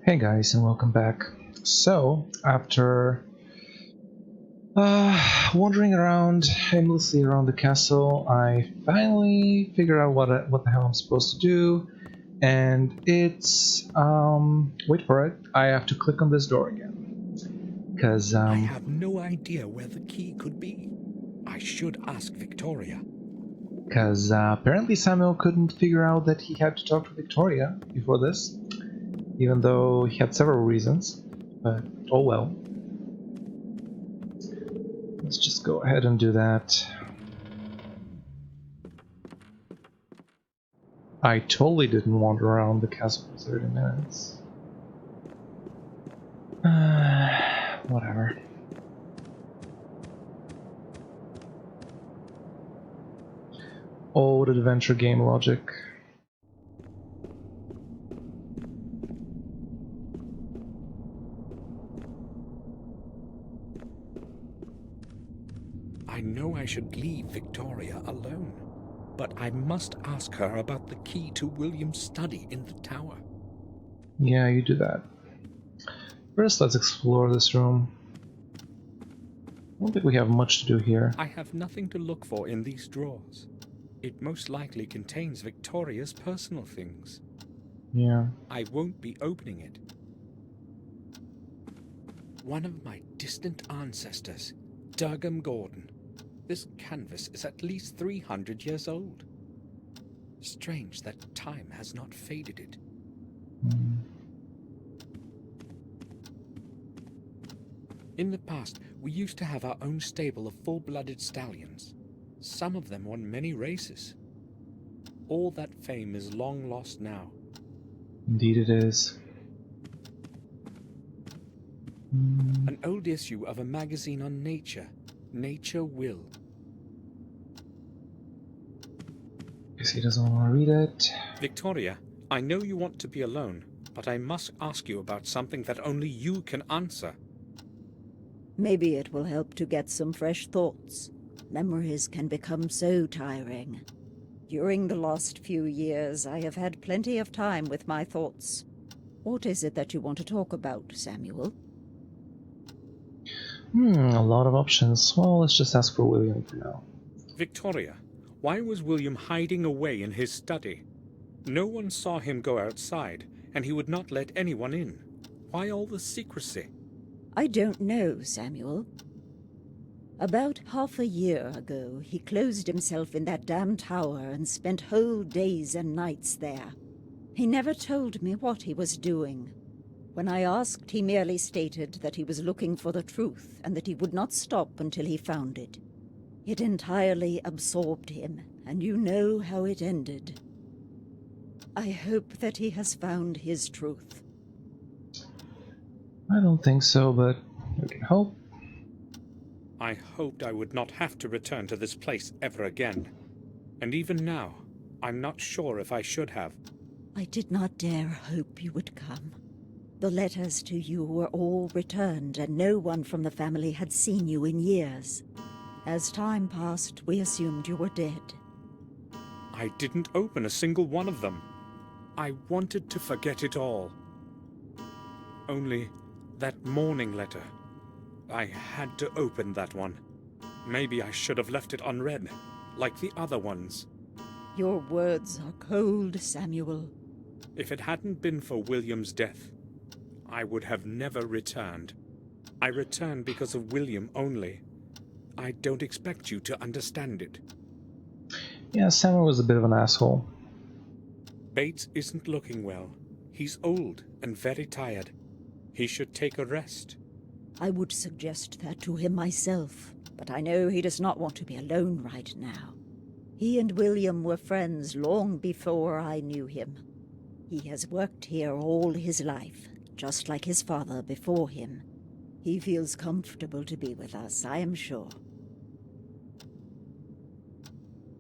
Hey guys, and welcome back. So, after wandering around aimlessly around the castle, I finally figured out what the hell I'm supposed to do, and it's wait for it. I have to click on this door again, because I have no idea where the key could be. I should ask Victoria. apparently Samuel couldn't figure out that he had to talk to Victoria before this, even though he had several reasons. But oh well. Let's just go ahead and do that. I totally didn't wander around the castle for 30 minutes. Whatever. Old adventure game logic. I know I should leave Victoria alone, but I must ask her about the key to William's study in the tower. Yeah, you do that. First, let's explore this room. I don't think we have much to do here. I have nothing to look for in these drawers. It most likely contains Victoria's personal things. Yeah. I won't be opening it. One of my distant ancestors, Durgam Gordon. This canvas is at least 300 years old. Strange that time has not faded it. In the past, we used to have our own stable of full-blooded stallions. Some of them won many races. All that fame is long lost now. Indeed it is. An old issue of a magazine on nature, Nature Will. Guess he doesn't want to read it. Victoria, I know you want to be alone, but I must ask you about something that only you can answer. Maybe it will help to get some fresh thoughts. Memories can become so tiring. During the last few years, I have had plenty of time with my thoughts. What is it that you want to talk about, Samuel? A lot of options. Well, let's just ask for William for now. Victoria, why was William hiding away in his study? No one saw him go outside, and he would not let anyone in. Why all the secrecy? I don't know, Samuel. About half a year ago, he closed himself in that damn tower and spent whole days and nights there. He never told me what he was doing. When I asked, he merely stated that he was looking for the truth and that he would not stop until he found it. It entirely absorbed him, and you know how it ended. I hope that he has found his truth. I don't think so, but we can hope. I hoped I would not have to return to this place ever again. And even now, I'm not sure if I should have. I did not dare hope you would come. The letters to you were all returned, and no one from the family had seen you in years. As time passed, we assumed you were dead. I didn't open a single one of them. I wanted to forget it all. Only that morning letter. I had to open that one. Maybe I should have left it unread, like the other ones. Your words are cold, Samuel. If it hadn't been for William's death, I would have never returned. I returned because of William only. I don't expect you to understand it. Yeah, Samuel was a bit of an asshole. Bates isn't looking well. He's old and very tired. He should take a rest. I would suggest that to him myself, but I know he does not want to be alone right now. He and William were friends long before I knew him. He has worked here all his life, just like his father before him. He feels comfortable to be with us, I am sure.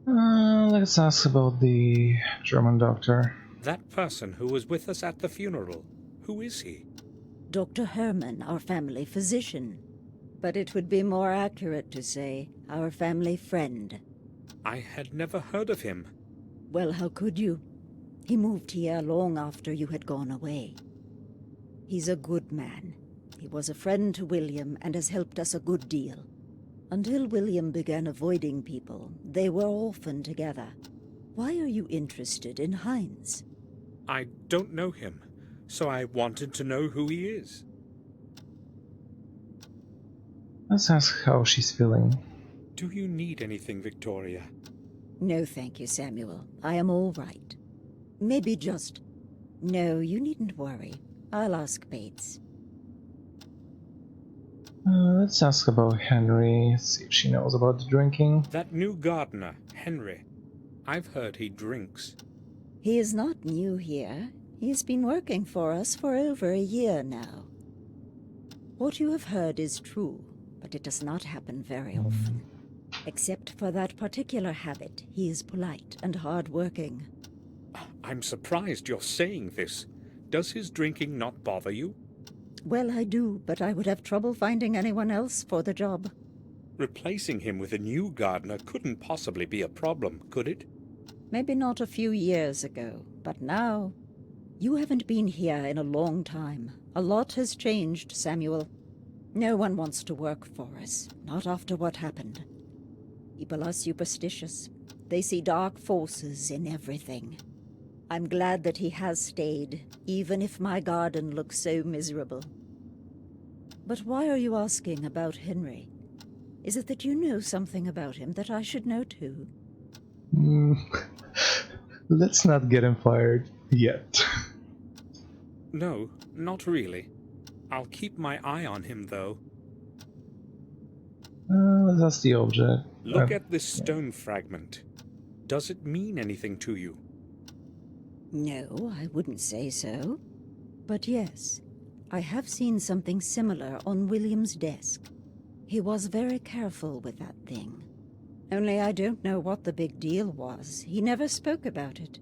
Let's ask about the German doctor. That person who was with us at the funeral, who is he? Dr. Herman, our family physician. But it would be more accurate to say our family friend. I had never heard of him. Well, how could you? He moved here long after you had gone away. He's a good man. He was a friend to William and has helped us a good deal. Until William began avoiding people, they were often together. Why are you interested in Heinz? I don't know him, so I wanted to know who he is. Let's ask how she's feeling. Do you need anything, Victoria? No, thank you, Samuel. I am all right. Maybe just... No, you needn't worry. I'll ask Bates. Let's ask about Henry, see if she knows about the drinking. That new gardener, Henry. I've heard he drinks. He is not new here. He's been working for us for over a year now. What you have heard is true, but it does not happen very often. Except for that particular habit, he is polite and hard-working. I'm surprised you're saying this. Does his drinking not bother you? Well, I do, but I would have trouble finding anyone else for the job. Replacing him with a new gardener couldn't possibly be a problem, could it? Maybe not a few years ago, but now... You haven't been here in a long time. A lot has changed, Samuel. No one wants to work for us, not after what happened. People are superstitious. They see dark forces in everything. I'm glad that he has stayed, even if my garden looks so miserable. But why are you asking about Henry? Is it that you know something about him that I should know too? Let's not get him fired yet. No, not really. I'll keep my eye on him, though. That's the object. Look at this stone fragment. Does it mean anything to you? No, I wouldn't say so. But yes, I have seen something similar on William's desk. He was very careful with that thing. Only I don't know what the big deal was. He never spoke about it.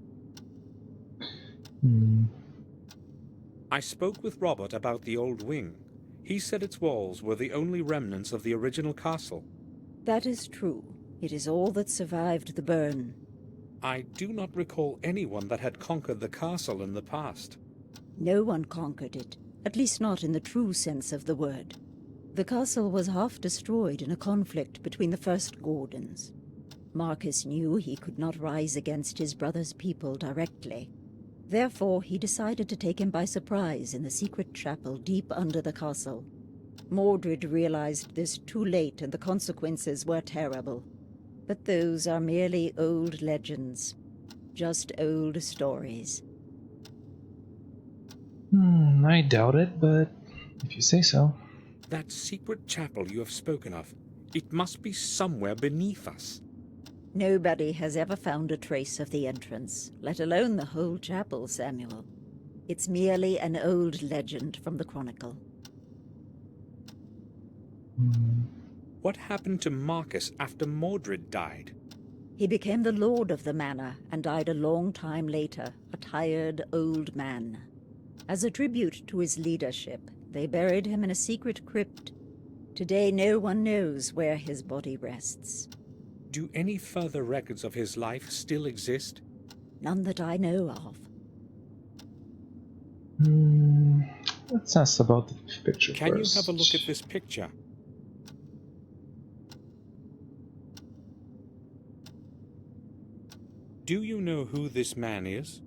I spoke with Robert about the old wing. He said its walls were the only remnants of the original castle. That is true. It is all that survived the burn. I do not recall anyone that had conquered the castle in the past. No one conquered it, at least not in the true sense of the word. The castle was half destroyed in a conflict between the first Gordons. Marcus knew he could not rise against his brother's people directly. Therefore, he decided to take him by surprise in the secret chapel deep under the castle. Mordred realized this too late, and the consequences were terrible. But those are merely old legends. Just old stories. I doubt it, but if you say so. That secret chapel you have spoken of, it must be somewhere beneath us. Nobody has ever found a trace of the entrance, let alone the whole chapel, Samuel. It's merely an old legend from the Chronicle. What happened to Marcus after Mordred died? He became the lord of the manor and died a long time later, a tired old man. As a tribute to his leadership, they buried him in a secret crypt. Today no one knows where his body rests. Do any further records of his life still exist? None that I know of. Let's ask about the picture Can first. you have a look at this picture? Do you know who this man is?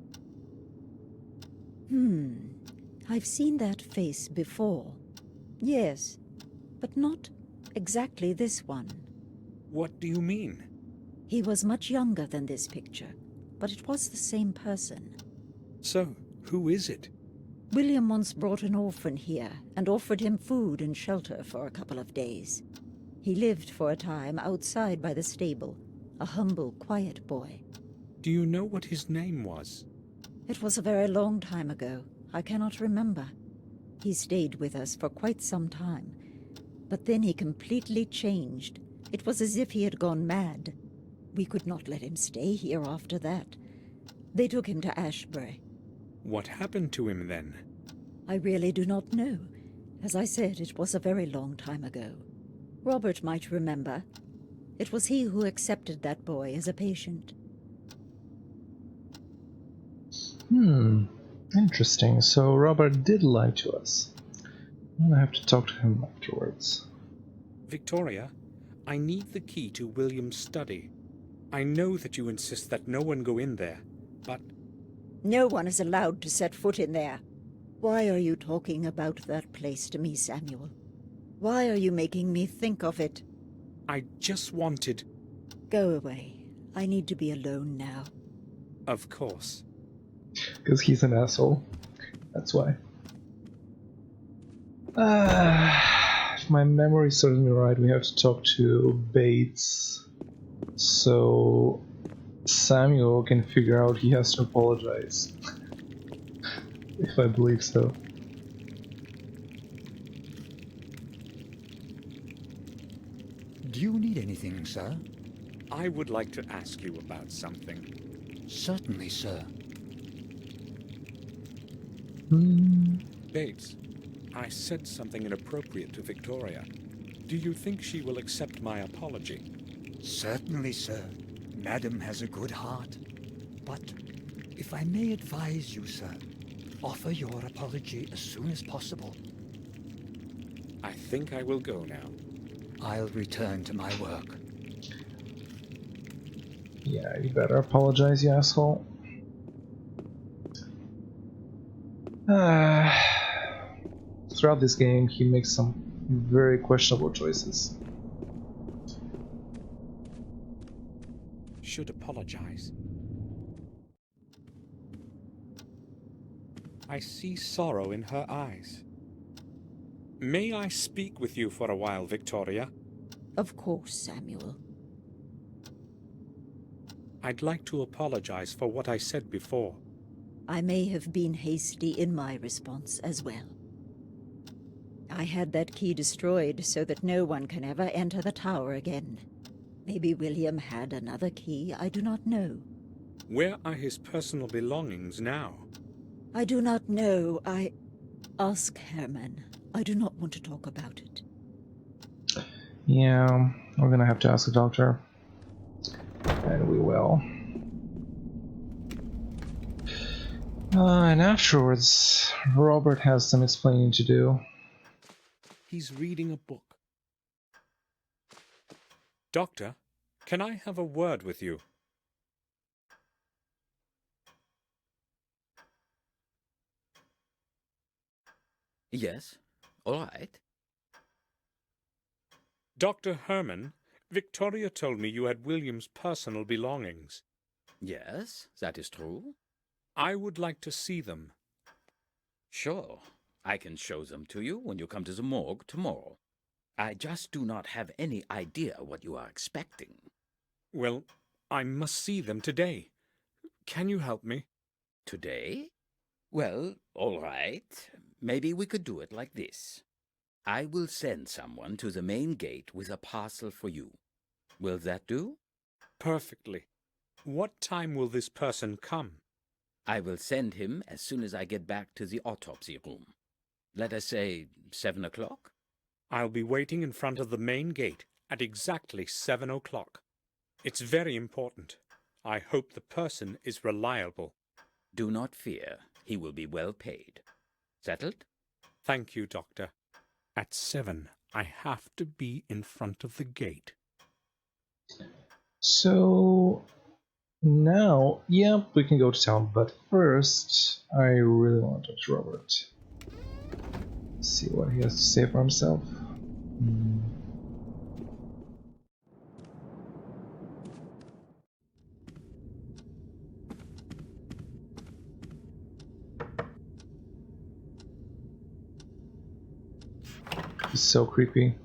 I've seen that face before. Yes, but not exactly this one. What do you mean? He was much younger than this picture, but it was the same person. So, who is it? William once brought an orphan here and offered him food and shelter for a couple of days. He lived for a time outside by the stable, a humble, quiet boy. Do you know what his name was? It was a very long time ago. I cannot remember. He stayed with us for quite some time, but then he completely changed. It was as if he had gone mad. We could not let him stay here after that. They took him to Ashbury. What happened to him then? I really do not know. As I said, it was a very long time ago. Robert might remember. It was he who accepted that boy as a patient. I Interesting. So Robert did lie to us. I'm gonna have to talk to him afterwards. Victoria, I need the key to William's study. I know that you insist that no one go in there, but No one is allowed to set foot in there. Why are you talking about that place to me, Samuel? Why are you making me think of it? I just wanted... Go away. I need to be alone now. Of course. Because he's an asshole. That's why. If my memory serves me right, we have to talk to Bates so Samuel can figure out he has to apologize. If I believe so. Do you need anything, sir? I would like to ask you about something. Certainly, sir. Bates, I said something inappropriate to Victoria. Do you think she will accept my apology? Certainly, sir. Madam has a good heart. But, if I may advise you, sir, offer your apology as soon as possible. I think I will go now. I'll return to my work. Yeah, you better apologize, you asshole. Throughout this game, he makes some very questionable choices. Should apologize. I see sorrow in her eyes. May I speak with you for a while, Victoria? Of course, Samuel. I'd like to apologize for what I said before. I may have been hasty in my response as well. I had that key destroyed so that no one can ever enter the tower again. Maybe William had another key, I do not know. Where are his personal belongings now? I do not know. Ask Herman. I do not want to talk about it. Yeah, we're gonna have to ask the doctor. And we will. And afterwards, Robert has some explaining to do. He's reading a book. Doctor, can I have a word with you? Yes, all right. Dr. Herman, Victoria told me you had William's personal belongings. Yes, that is true. I would like to see them. Sure, I can show them to you when you come to the morgue tomorrow. I just do not have any idea what you are expecting. Well, I must see them today. Can you help me? Today? Well, all right. Maybe we could do it like this. I will send someone to the main gate with a parcel for you. Will that do? Perfectly. What time will this person come? I will send him as soon as I get back to the autopsy room. Let us say 7 o'clock? I'll be waiting in front of the main gate at exactly 7 o'clock. It's very important. I hope the person is reliable. Do not fear. He will be well paid. Settled? Thank you, Doctor. At 7, I have to be in front of the gate. So now, yep, we can go to town, but first, I really want to talk to Robert. See what he has to say for himself. He's so creepy.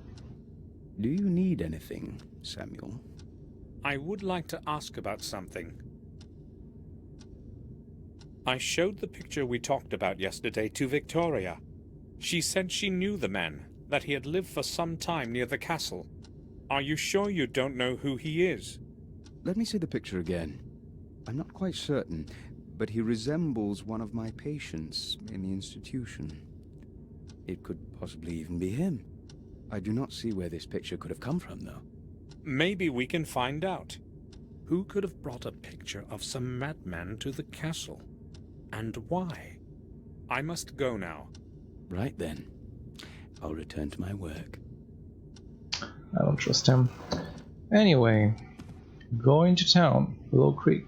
Do you need anything, Samuel? I would like to ask about something. I showed the picture we talked about yesterday to Victoria. She said she knew the man, that he had lived for some time near the castle. Are you sure you don't know who he is? Let me see the picture again. I'm not quite certain, but he resembles one of my patients in the institution. It could possibly even be him. I do not see where this picture could have come from, though. Maybe we can find out. Who could have brought a picture of some madman to the castle? And why? I must go now. Right then. I'll return to my work. I don't trust him. Anyway, going to town, Willow Creek.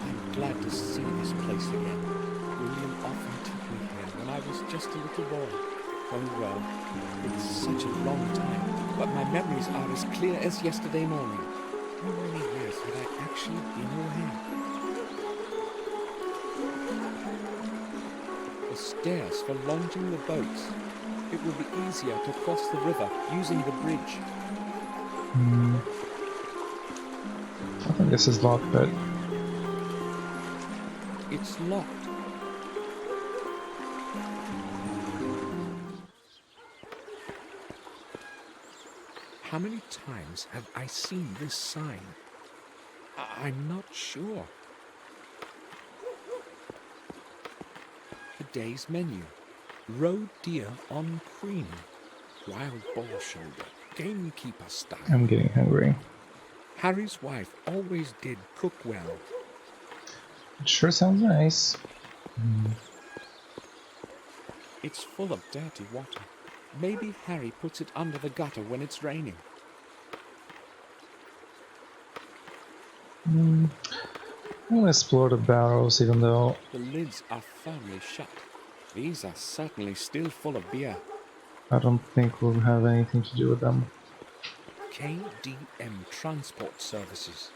I'm glad to see this place again. William often took me here when I was just a little boy. Oh well, it's such a long time, but my memories are as clear as yesterday morning. How many years had I actually been away? The stairs for launching the boats. It will be easier to cross the river using the bridge. I think this is locked, but It's locked. How many times have I seen this sign? I'm not sure. The day's menu. Roe deer on cream. Wild boar shoulder. Gamekeeper style. I'm getting hungry. Harry's wife always did cook well. It sure sounds nice. It's full of dirty water. Maybe Harry puts it under the gutter when it's raining. I'm gonna explore the barrels, even though The lids are firmly shut. These are certainly still full of beer. I don't think we'll have anything to do with them. KDM Transport Services.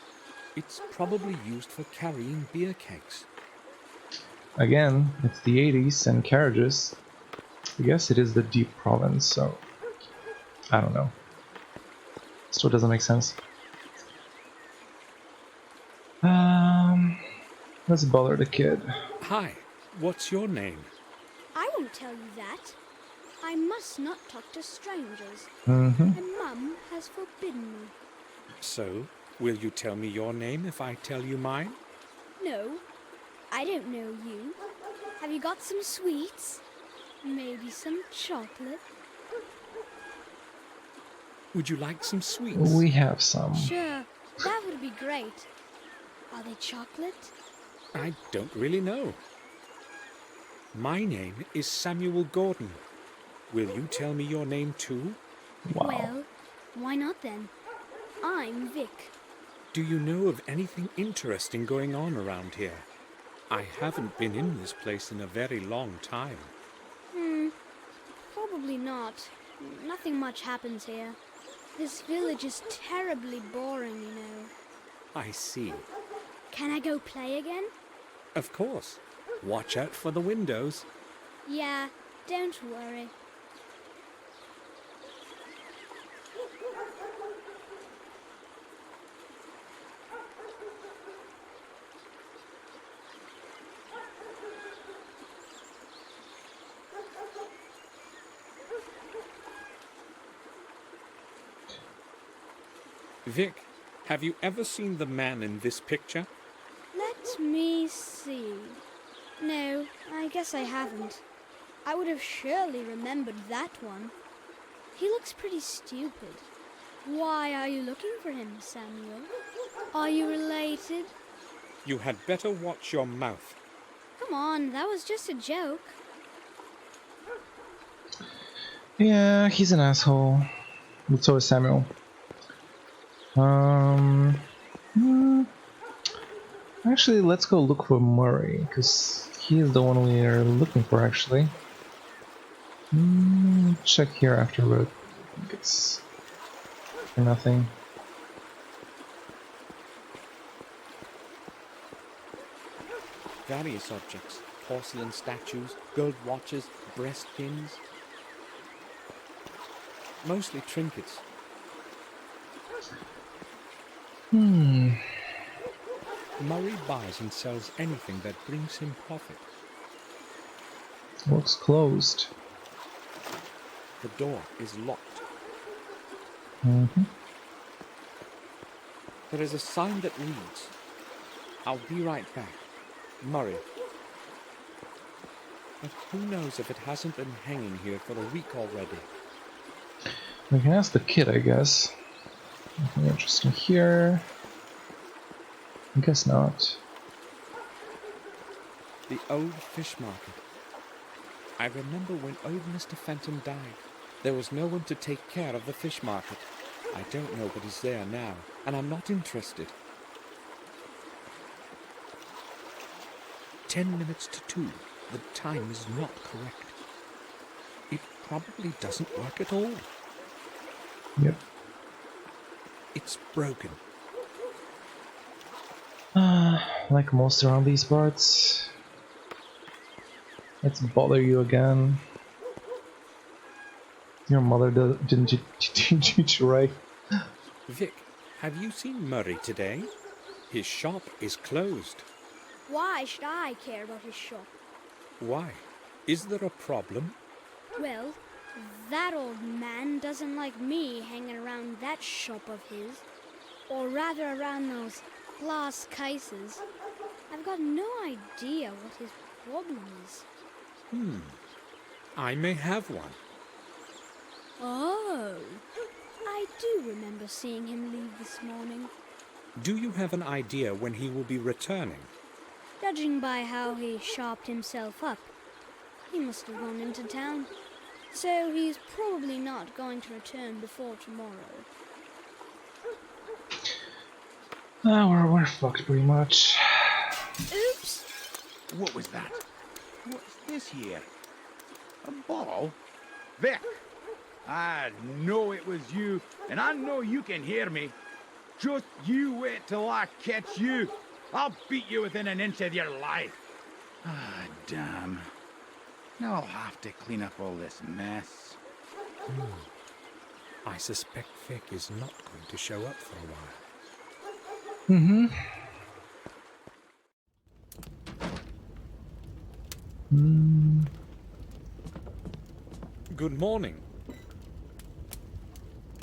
It's probably used for carrying beer kegs. Again, it's the 80s and carriages. I guess it is the Deep Province, so I don't know. Still doesn't make sense. Let's bother the kid. Hi, what's your name? I won't tell you that. I must not talk to strangers, Mm-hmm. and Mum has forbidden me. So, will you tell me your name if I tell you mine? No, I don't know you. Have you got some sweets? Maybe some chocolate? Would you like some sweets? We have some. Sure, that would be great. Are they chocolate? I don't really know. My name is Samuel Gordon. Will you tell me your name too? Wow. Well, why not then? I'm Vic. Do you know of anything interesting going on around here? I haven't been in this place in a very long time. Probably not. Nothing much happens here. This village is terribly boring, you know. I see. Can I go play again? Of course. Watch out for the windows. Yeah, don't worry. Vic, have you ever seen the man in this picture? Let me see. No, I guess I haven't. I would have surely remembered that one. He looks pretty stupid. Why are you looking for him, Samuel? Are you related? You had better watch your mouth. Come on, that was just a joke. Yeah, he's an asshole. But so is Samuel. Actually, let's go look for Murray, because he's the one we are looking for, actually. Check here afterward. I think it's for nothing. Various objects. Porcelain statues, gold watches, breast pins. Mostly trinkets. Murray buys and sells anything that brings him profit. Looks closed. The door is locked. There is a sign that reads, "I'll be right back, Murray." But who knows if it hasn't been hanging here for a week already. We can ask the kid, I guess. Nothing interesting here. I guess not. The old fish market. I remember when old Mr. Fenton died. There was no one to take care of the fish market. I don't know what is there now, and I'm not interested. 10 minutes to 2. The time is not correct. It probably doesn't work at all. Yep. It's broken. Like most around these parts. Let's bother you again. Your mother didn't teach you right. Vic, have you seen Murray today? His shop is closed. Why should I care about his shop? Why? Is there a problem? Well, that old man doesn't like me hanging around that shop of his. Or rather around those glass cases. I've got no idea what his problem is. I may have one. Oh, I do remember seeing him leave this morning. Do you have an idea when he will be returning? Judging by how he sharpened himself up, he must have gone into town. So he's probably not going to return before tomorrow. We're fucked pretty much. Oops! What was that? What's this here? A ball? Vic! I know it was you, and I know you can hear me. Just you wait till I catch you. I'll beat you within an inch of your life. Ah, damn. Now I'll have to clean up all this mess. I suspect Vic is not going to show up for a while. Good morning.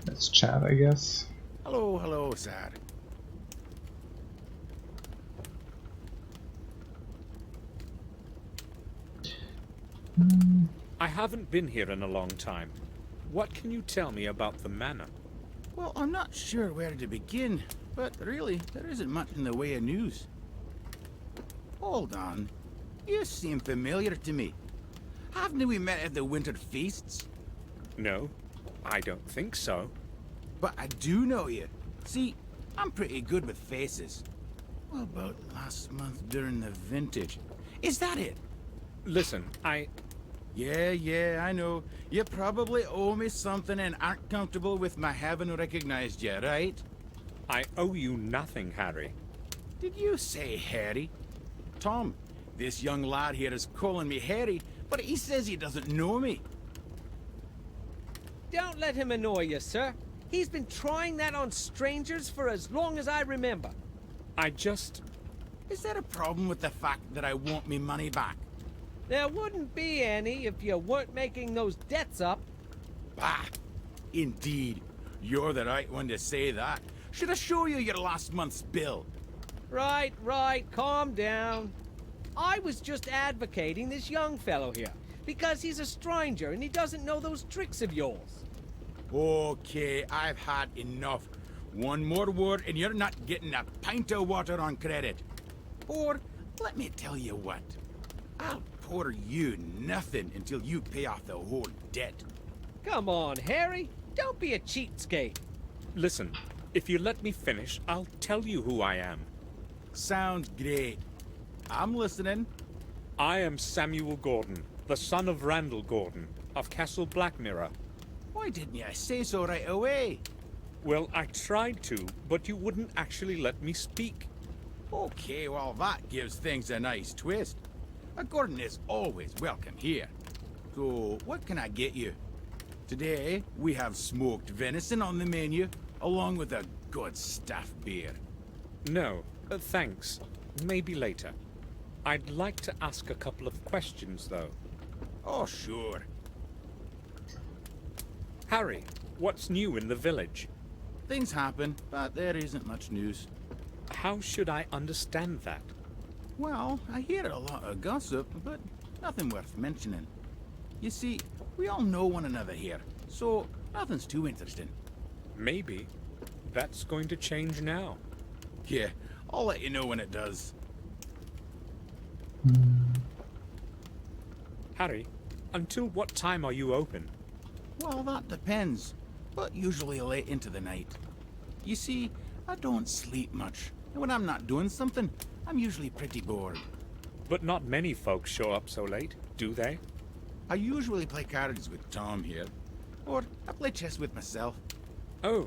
Let's chat, I guess. Hello, sir. I haven't been here in a long time. What can you tell me about the manor? Well, I'm not sure where to begin, but really, there isn't much in the way of news. Hold on. You seem familiar to me. Haven't we met at the winter feasts? No, I don't think so. But I do know you. See, I'm pretty good with faces. What about last month during the vintage? Is that it? Listen, Yeah, I know. You probably owe me something and aren't comfortable with my having recognized you, right? I owe you nothing, Harry. Did you say Harry? Tom, this young lad here is calling me Harry, but he says he doesn't know me. Don't let him annoy you, sir. He's been trying that on strangers for as long as I remember. Is there a problem with the fact that I want me money back? There wouldn't be any if you weren't making those debts up. Bah! Indeed. You're the right one to say that. Should I show you your last month's bill? Right, calm down. I was just advocating this young fellow here, because he's a stranger and he doesn't know those tricks of yours. Okay, I've had enough. One more word and you're not getting a pint of water on credit. Or, let me tell you what. I'll pour you nothing until you pay off the whole debt. Come on, Harry. Don't be a cheapskate. Listen, if you let me finish, I'll tell you who I am. Sounds great. I'm listening. I am Samuel Gordon, the son of Randall Gordon, of Castle Blackmirror. Why didn't you say so right away? Well, I tried to, but you wouldn't actually let me speak. Okay, well that gives things a nice twist. A Gordon is always welcome here. So, what can I get you? Today, we have smoked venison on the menu, along with a good staff beer. No, thanks. Maybe later. I'd like to ask a couple of questions, though. Oh, sure. Harry, what's new in the village? Things happen, but there isn't much news. How should I understand that? Well, I hear a lot of gossip, but nothing worth mentioning. You see, we all know one another here, so nothing's too interesting. Maybe. That's going to change now. Yeah, I'll let you know when it does. Harry, until what time are you open? Well, that depends, but usually late into the night. You see, I don't sleep much, and when I'm not doing something, I'm usually pretty bored. But not many folks show up so late, do they? I usually play cards with Tom here, or I play chess with myself. Oh,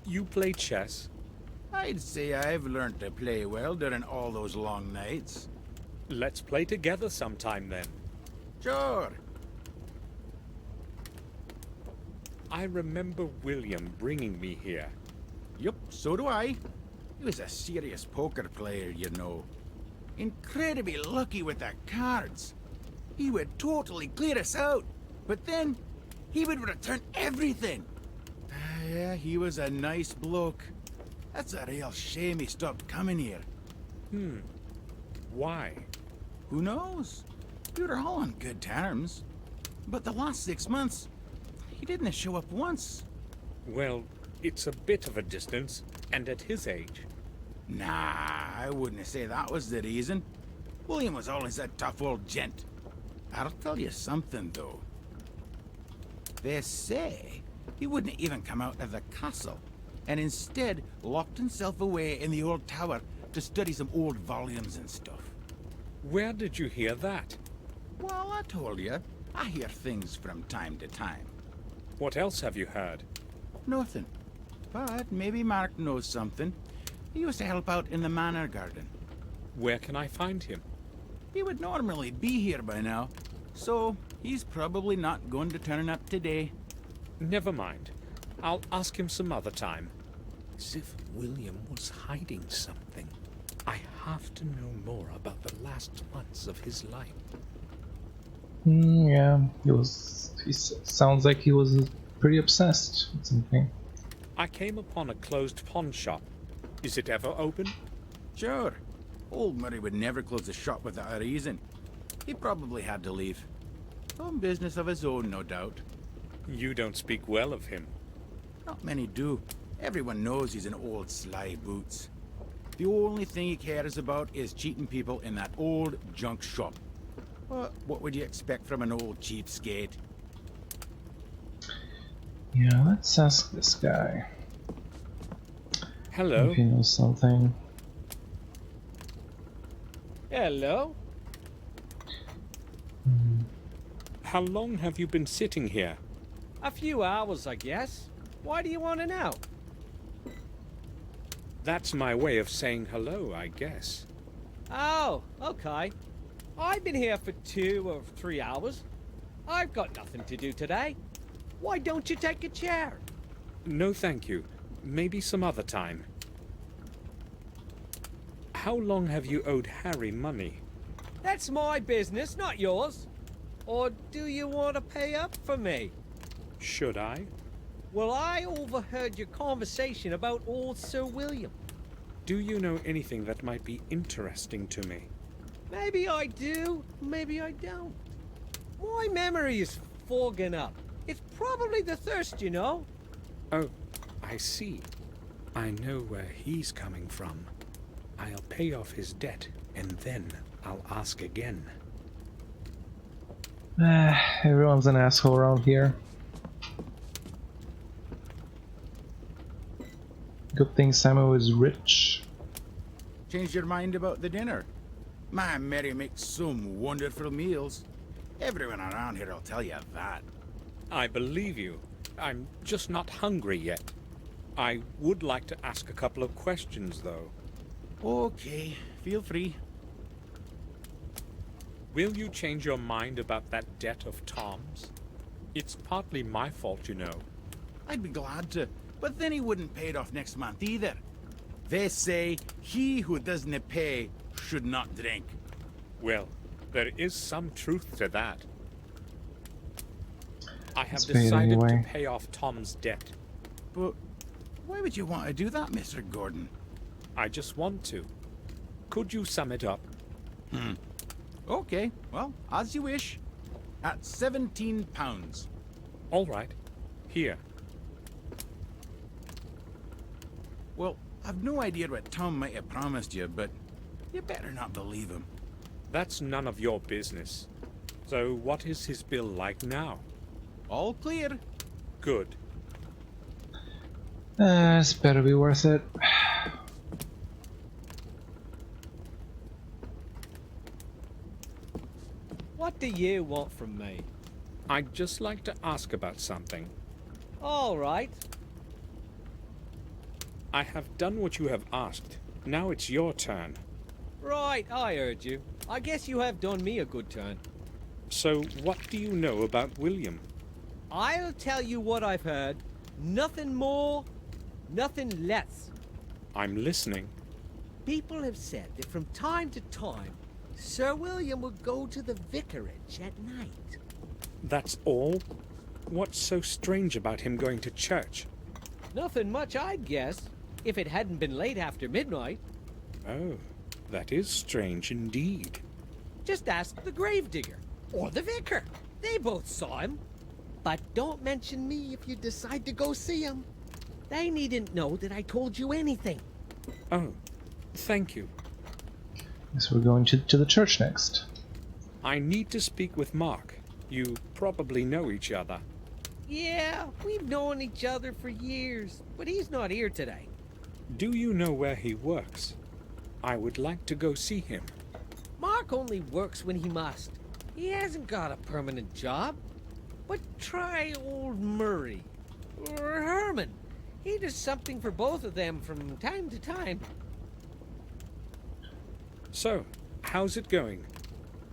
you play chess? I'd say I've learned to play well during all those long nights. Let's play together sometime then. Sure. I remember William bringing me here. Yup, so do I. He was a serious poker player, you know. Incredibly lucky with the cards. He would totally clear us out, but then he would return everything. Yeah, he was a nice bloke. That's a real shame he stopped coming here. Why? Who knows? We were all on good terms. But the last 6 months, he didn't show up once. Well, it's a bit of a distance, and at his age. Nah, I wouldn't say that was the reason. William was always a tough old gent. I'll tell you something, though. They say he wouldn't even come out of the castle, and instead locked himself away in the old tower to study some old volumes and stuff. Where did you hear that? Well, I told you, I hear things from time to time. What else have you heard? Nothing. But maybe Mark knows something. He used to help out in the manor garden. Where can I find him? He would normally be here by now, so he's probably not going to turn up today. Never mind. I'll ask him some other time. As if William was hiding something. I have to know more about the last months of his life. Yeah, sounds like he was pretty obsessed with something. I came upon a closed pawn shop. Is it ever open? Sure. Old Murray would never close the shop without a reason. He probably had to leave. Some business of his own, no doubt. You don't speak well of him. Not many do. Everyone knows he's an old sly boots. The only thing he cares about is cheating people in that old junk shop. But what would you expect from an old cheapskate? Yeah, let's ask this guy. Hello. If he knows something. Hello. How long have you been sitting here? A few hours, I guess. Why do you want to know? That's my way of saying hello, I guess. Oh, okay. I've been here for 2 or 3 hours. I've got nothing to do today. Why don't you take a chair? No, thank you. Maybe some other time. How long have you owed Harry money? That's my business, not yours. Or do you want to pay up for me? Should I? Well, I overheard your conversation about old Sir William. Do you know anything that might be interesting to me? Maybe I do, maybe I don't. My memory is fogging up. It's probably the thirst, you know. Oh, I see. I know where he's coming from. I'll pay off his debt, and then I'll ask again. Everyone's an asshole around here. Good thing Samuel is rich. Changed your mind about the dinner? My Mary makes some wonderful meals. Everyone around here will tell you that. I believe you. I'm just not hungry yet. I would like to ask a couple of questions, though. Okay, feel free. Will you change your mind about that debt of Tom's? It's partly my fault, you know. I'd be glad to, but then he wouldn't pay it off next month either. They say he who doesn't pay should not drink. Well, there is some truth to that. I have Let's pay it decided anyway. to pay off Tom's debt. But why would you want to do that, Mr. Gordon? I just want to. Could you sum it up? Okay, well, as you wish. At 17 pounds. All right. Here. Well, I've no idea what Tom might have promised you, but you better not believe him. That's none of your business. So what is his bill like now? All clear. Good. It's better be worth it. What do you want from me? I'd just like to ask about something. All right. I have done what you have asked. Now it's your turn. Right, I heard you. I guess you have done me a good turn. So what do you know about William? I'll tell you what I've heard. Nothing more, nothing less. I'm listening. People have said that from time to time, Sir William would go to the vicarage at night. That's all? What's so strange about him going to church? Nothing much, I'd guess, if it hadn't been late after midnight. Oh, that is strange indeed. Just ask the gravedigger or the vicar. They both saw him. But don't mention me if you decide to go see him. They needn't know that I told you anything. Oh, thank you. Guess we're going to the church next. I need to speak with Mark. You probably know each other. Yeah, we've known each other for years, but he's not here today. Do you know where he works? I would like to go see him. Mark only works when he must. He hasn't got a permanent job. But try old Murray. Or Herman. He does something for both of them from time to time. So, how's it going?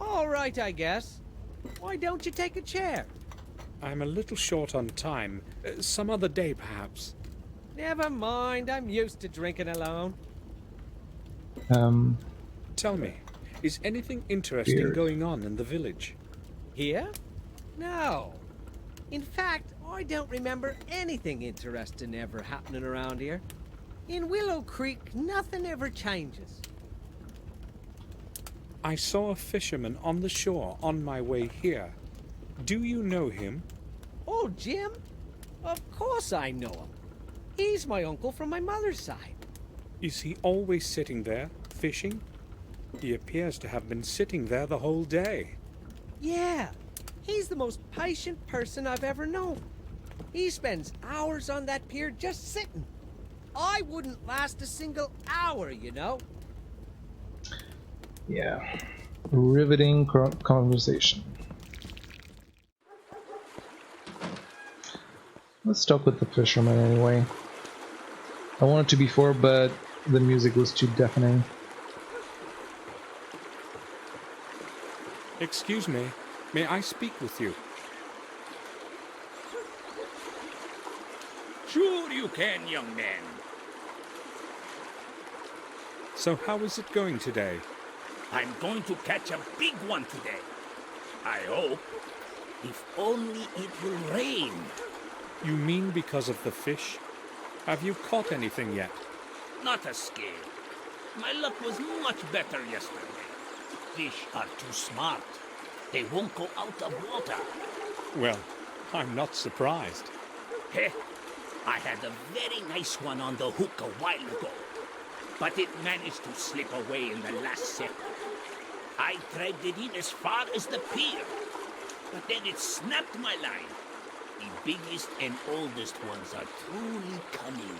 All right, I guess. Why don't you take a chair? I'm a little short on time. Some other day, perhaps. Never mind, I'm used to drinking alone. Tell me, is anything interesting Weird. going on in the village? Here? No. In fact, I don't remember anything interesting ever happening around here. In Willow Creek, nothing ever changes. I saw a fisherman on the shore on my way here. Do you know him? Oh, Jim? Of course I know him. He's my uncle from my mother's side. Is he always sitting there, fishing? He appears to have been sitting there the whole day. Yeah, he's the most patient person I've ever known. He spends hours on that pier just sitting. I wouldn't last a single hour, you know. Yeah. Riveting conversation. Let's talk with the fisherman anyway. I wanted to before, but the music was too deafening. Excuse me, may I speak with you? Sure you can, young man. So how is it going today? I'm going to catch a big one today. I hope. If only it will rain. You mean because of the fish? Have you caught anything yet? Not a scale. My luck was much better yesterday. Fish are too smart. They won't go out of water. Well, I'm not surprised. Heh, I had a very nice one on the hook a while ago. But it managed to slip away in the last second. I dragged it in as far as the pier. But then it snapped my line. The biggest and oldest ones are truly cunning.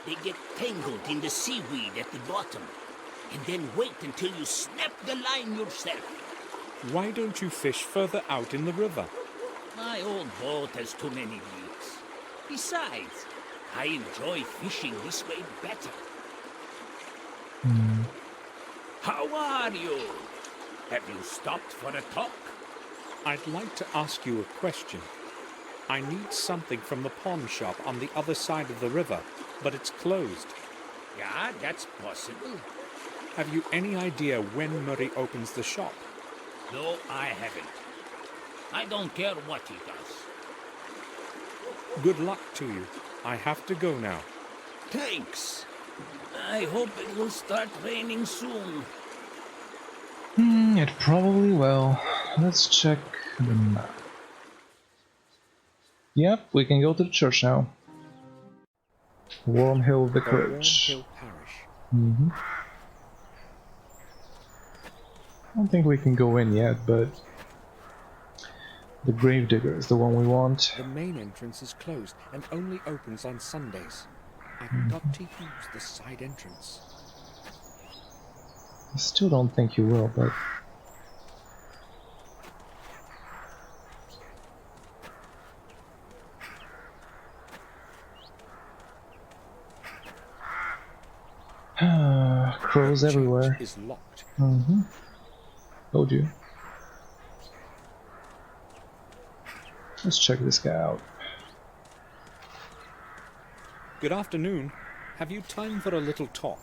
They get tangled in the seaweed at the bottom, and then wait until you snap the line yourself. Why don't you fish further out in the river? My old boat has too many leaks. Besides, I enjoy fishing this way better. How are you? Have you stopped for a talk? I'd like to ask you a question. I need something from the pawn shop on the other side of the river, but it's closed. Yeah, that's possible. Have you any idea when Murray opens the shop? No, I haven't. I don't care what he does. Good luck to you. I have to go now. Thanks. I hope it will start raining soon. It probably will. Let's check the map. Yep, we can go to the church now. Wormhill Vicarage. Hill Parish. I don't think we can go in yet, but The Gravedigger is the one we want. The main entrance is closed and only opens on Sundays. I've got to use the side entrance. I still don't think you will, but... Crows The everywhere. church is locked. Told you. Let's check this guy out. Good afternoon. Have you time for a little talk?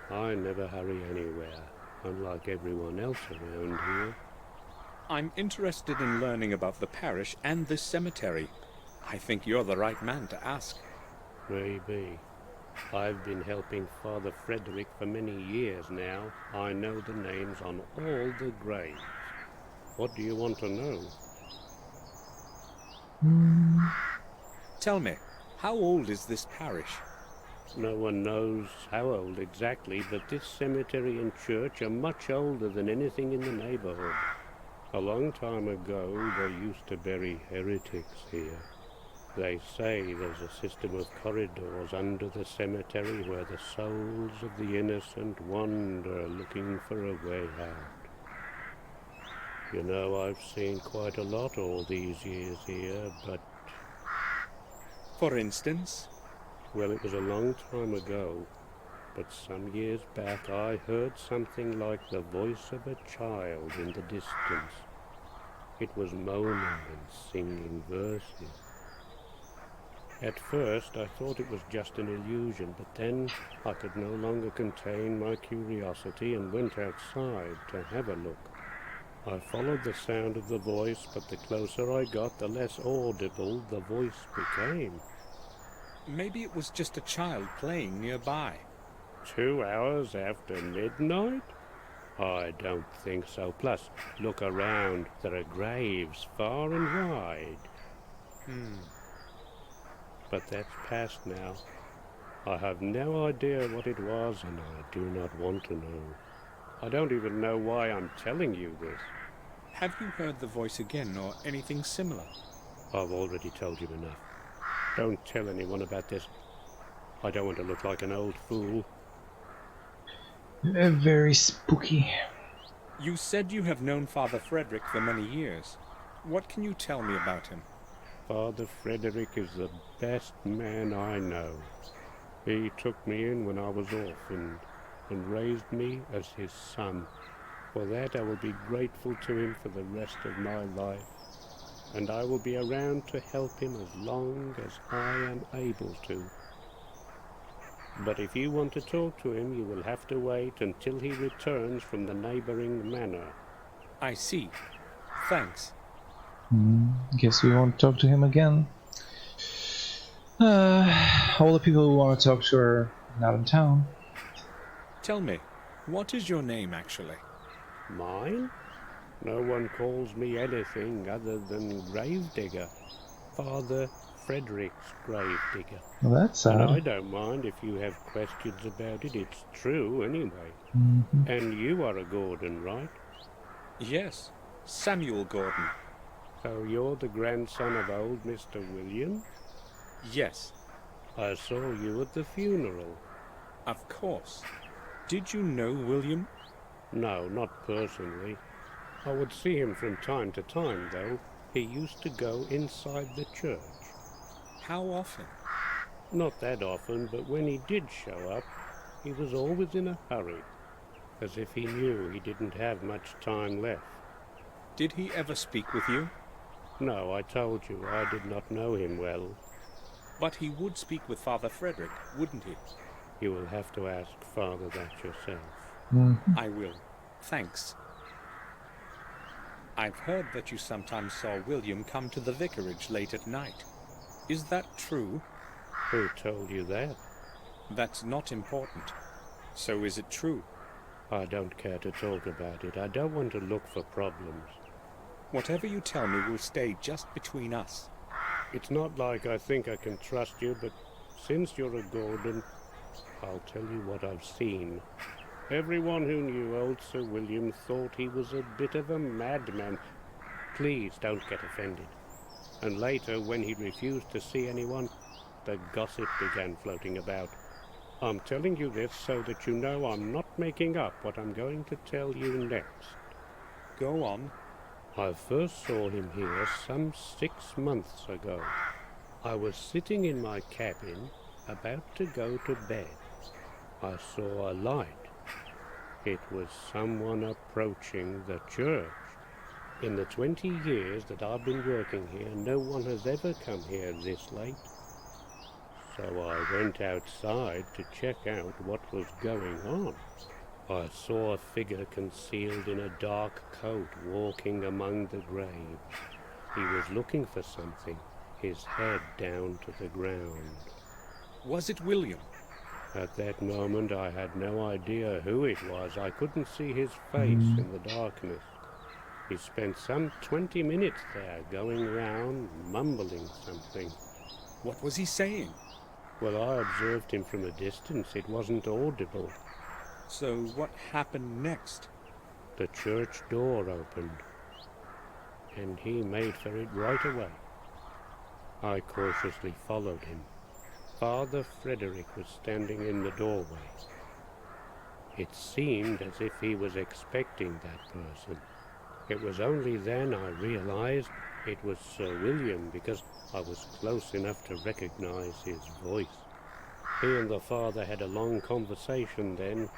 I never hurry anywhere, unlike everyone else around here. I'm interested in learning about the parish and this cemetery. I think you're the right man to ask. Maybe. I've been helping Father Frederick for many years now. I know the names on all the graves. What do you want to know? Tell me, how old is this parish? No one knows how old exactly, but this cemetery and church are much older than anything in the neighborhood. A long time ago, they used to bury heretics here. They say there's a system of corridors under the cemetery where the souls of the innocent wander looking for a way out. You know, I've seen quite a lot all these years here, but... For instance? Well, it was a long time ago, but some years back I heard something like the voice of a child in the distance. It was moaning and singing verses. At first I thought it was just an illusion, but then I could no longer contain my curiosity and went outside to have a look. I followed the sound of the voice, but the closer I got, the less audible the voice became. Maybe it was just a child playing nearby. 2 hours after midnight? I don't think so. Plus, look around. There are graves far and wide. But that's past now. I have no idea what it was, and I do not want to know. I don't even know why I'm telling you this. Have you heard the voice again, or anything similar? I've already told you enough. Don't tell anyone about this. I don't want to look like an old fool. Very spooky. You said you have known Father Frederick for many years. What can you tell me about him? Father Frederick is the best man I know. He took me in when I was orphaned and raised me as his son. For that I will be grateful to him for the rest of my life. And I will be around to help him as long as I am able to. But if you want to talk to him, you will have to wait until he returns from the neighboring manor. I see. Thanks. Guess we won't talk to him again. All the people who want to talk to are not in town. Tell me, what is your name actually? Mine? No one calls me anything other than Gravedigger. Father Frederick's Gravedigger. Well, that's sad. And I don't mind if you have questions about it. It's true anyway. And you are a Gordon, right? Yes, Samuel Gordon. So you're the grandson of old Mr. William? Yes. I saw you at the funeral. Of course. Did you know William? No, not personally. I would see him from time to time, though. He used to go inside the church. How often? Not that often, but when he did show up, he was always in a hurry, as if he knew he didn't have much time left. Did he ever speak with you? No, I told you, I did not know him well. But he would speak with Father Frederick, wouldn't he? You will have to ask Father that yourself. I will. Thanks. I've heard that you sometimes saw William come to the vicarage late at night. Is that true? Who told you that? That's not important. So is it true? I don't care to talk about it. I don't want to look for problems. Whatever you tell me will stay just between us. It's not like I think I can trust you, but since you're a Gordon, I'll tell you what I've seen. Everyone who knew old Sir William thought he was a bit of a madman. Please don't get offended. And later, when he refused to see anyone, the gossip began floating about. I'm telling you this so that you know I'm not making up what I'm going to tell you next. Go on. I first saw him here some 6 months ago. I was sitting in my cabin, about to go to bed. I saw a light. It was someone approaching the church. In the 20 years that I've been working here, no one has ever come here this late. So I went outside to check out what was going on. I saw a figure concealed in a dark coat walking among the graves. He was looking for something, his head down to the ground. Was it William? At that moment I had no idea who it was. I couldn't see his face in the darkness. He spent some 20 minutes there, going round, mumbling something. What was he saying? Well, I observed him from a distance. It wasn't audible. So what happened next? The church door opened, and he made for it right away. I cautiously followed him. Father Frederick was standing in the doorway. It seemed as if he was expecting that person. It was only then I realized it was Sir William, because I was close enough to recognize his voice. He and the father had a long conversation then,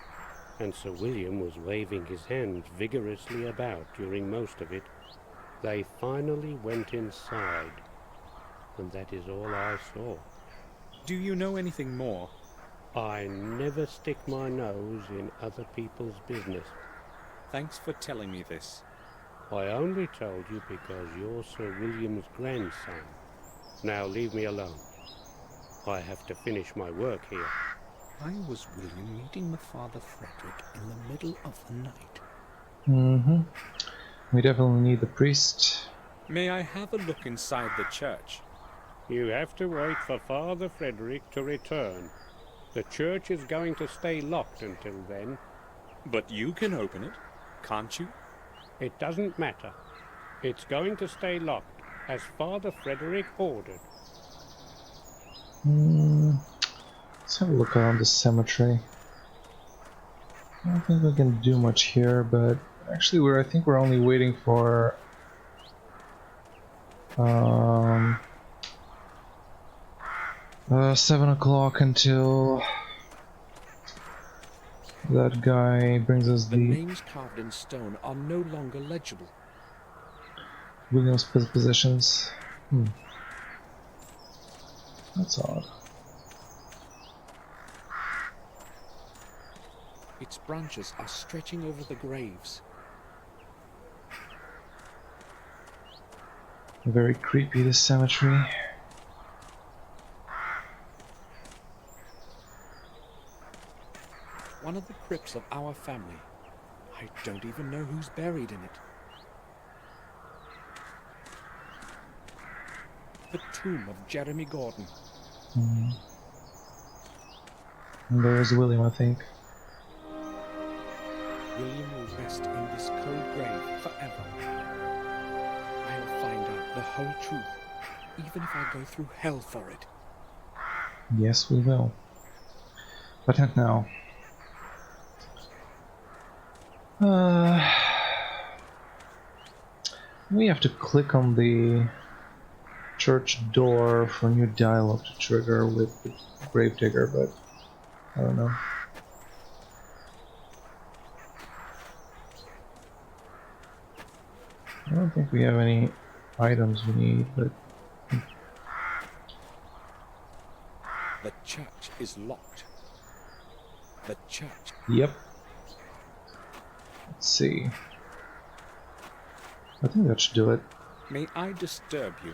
and Sir William was waving his hands vigorously about during most of it. They finally went inside, and that is all I saw. Do you know anything more? I never stick my nose in other people's business. Thanks for telling me this. I only told you because you're Sir William's grandson. Now leave me alone. I have to finish my work here. Why was William meeting with Father Frederick in the middle of the night? Mm-hmm. We definitely need the priest. May I have a look inside the church? You have to wait for Father Frederick to return. The church is going to stay locked until then. But you can open it, can't you? It doesn't matter. It's going to stay locked, as Father Frederick ordered. Let's have a look around the cemetery. I don't think we can do much here, but actually I think we're only waiting for 7 o'clock until that guy brings us The names carved in stone are no longer legible. William's possessions. That's odd. Its branches are stretching over the graves. Very creepy, this cemetery. One of the crypts of our family. I don't even know who's buried in it. The tomb of Jeremy Gordon. And there's William, I think. William will rest in this cold grave forever. I'll find out the whole truth, even if I go through hell for it. Yes, we will. But not now. We have to click on the church door for new dialogue to trigger with the gravedigger, but I don't know. I don't think we have any items we need, but The church is locked. The church. yep. Let's see. I think that should do it. May I disturb you?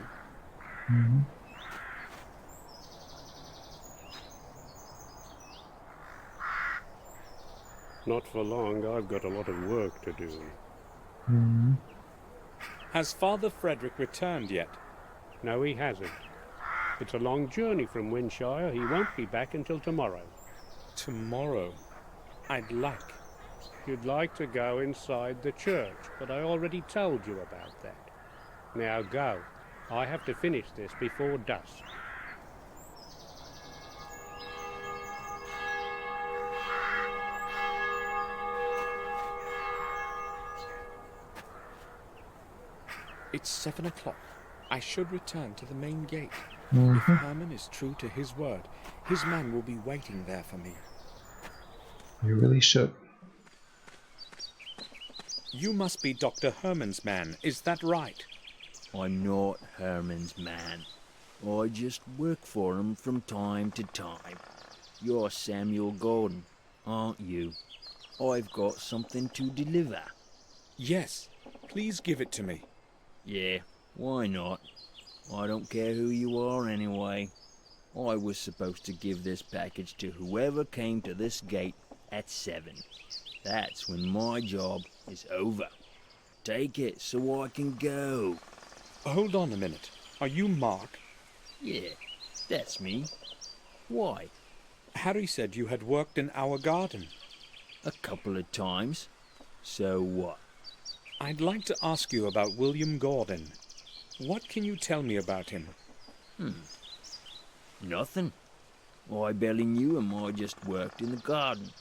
Not for long. I've got a lot of work to do. Has Father Frederick returned yet? No, he hasn't. It's a long journey from Windshire. He won't be back until tomorrow. Tomorrow? I'd like. You'd like to go inside the church, but I already told you about that. Now go. I have to finish this before dusk. It's 7 o'clock. I should return to the main gate. Mm-hmm. If Herman is true to his word, his man will be waiting there for me. You really should. You must be Dr. Herman's man, is that right? I'm not Herman's man. I just work for him from time to time. You're Samuel Gordon, aren't you? I've got something to deliver. Yes, please give it to me. Yeah, why not? I don't care who you are anyway. I was supposed to give this package to whoever came to this gate at 7. That's when my job is over. Take it so I can go. Hold on a minute. Are you Mark? Yeah, that's me. Why? Harry said you had worked in our garden. A couple of times. So what? I'd like to ask you about William Gordon. What can you tell me about him? Nothing. I barely knew him. I just worked in the garden.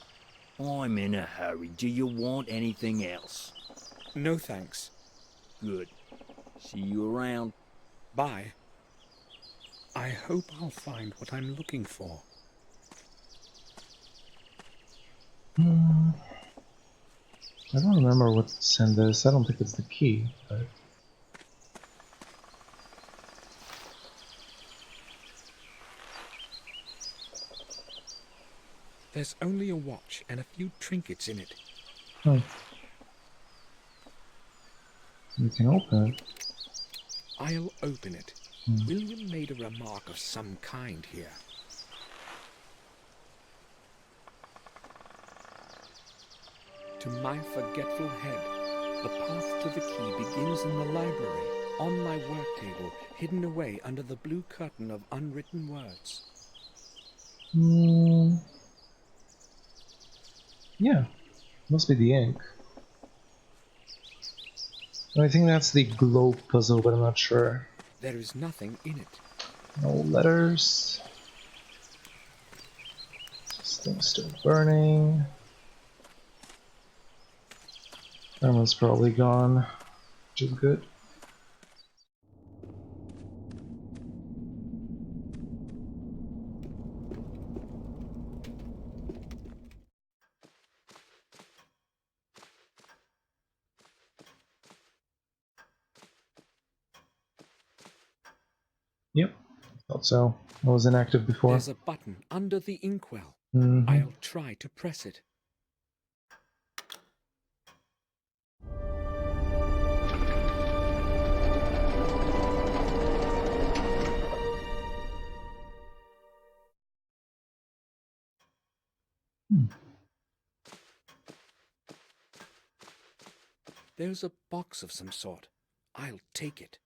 I'm in a hurry. Do you want anything else? No thanks. Good. See you around. Bye. I hope I'll find what I'm looking for. I don't remember what's in this. I don't think it's the key, but... There's only a watch and a few trinkets in it. Oh. You can open it. I'll open it. William made a remark of some kind here. To my forgetful head, the path to the key begins in the library, on my work table, hidden away under the blue curtain of unwritten words. Yeah, must be the ink. I think that's the globe puzzle, but I'm not sure. There is nothing in it. No letters. This thing's still burning. Herman's probably gone, which is good. Yep, thought so. I was inactive before. There's a button under the inkwell. Mm-hmm. I'll try to press it. There's a box of some sort. I'll take it.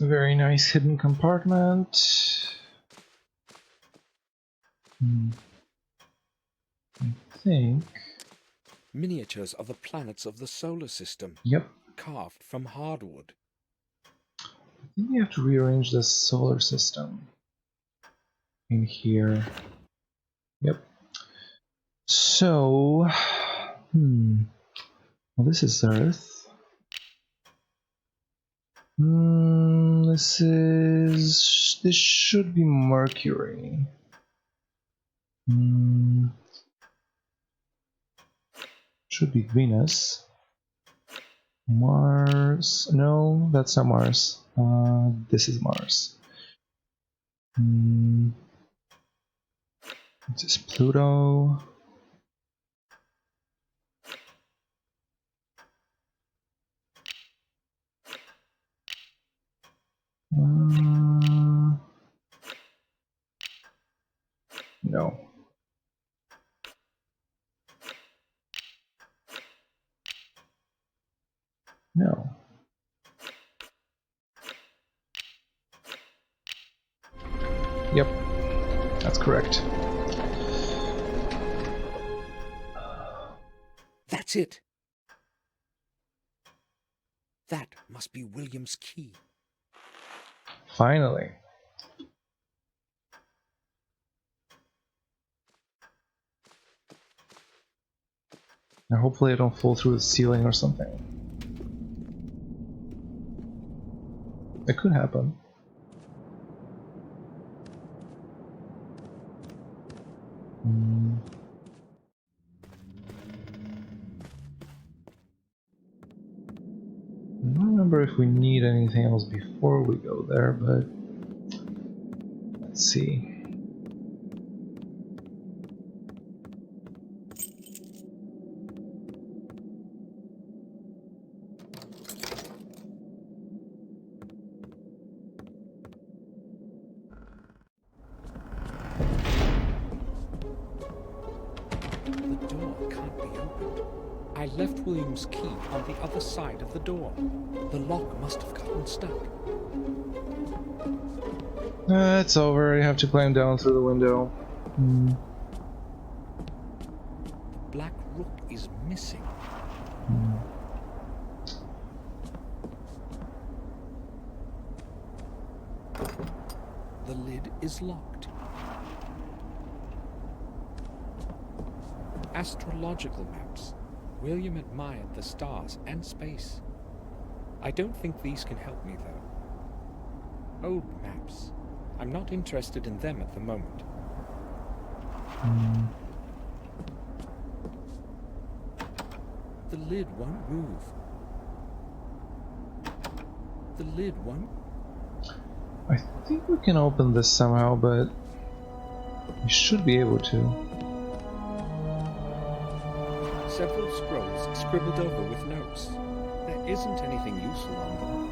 A very nice hidden compartment. I think... Miniatures of the planets of the solar system. Yep. Carved from hardwood. I think we have to rearrange the solar system in here. Yep. So, well, this is Earth. This should be Mercury. Should be Venus. Mars. No, that's not Mars. This is Mars. This is Pluto. No. No. Yep, that's correct. That's it. That must be William's key. Finally. Now hopefully I don't fall through the ceiling or something. It could happen. I don't remember if we need anything else before we go there, but let's see. The door can't be opened. I left William's key on the other side of the door. The lock must have gotten stuck. It's over. You have to climb down through the window. The black rook is missing. The lid is locked. Astrological maps. William admired the stars and space. I don't think these can help me, though. Old maps. I'm not interested in them at the moment. The lid won't move. The lid won't. I think we can open this somehow, but we should be able to. Several scrolls scribbled over with notes. There isn't anything useful on them.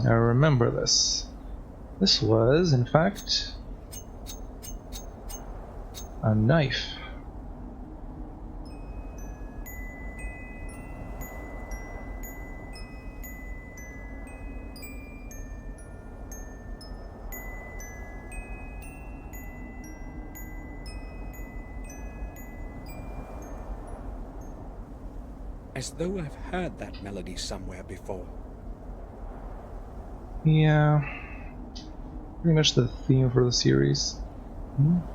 I remember this. This was, in fact, a knife. As though I've heard that melody somewhere before. Yeah, pretty much the theme for the series.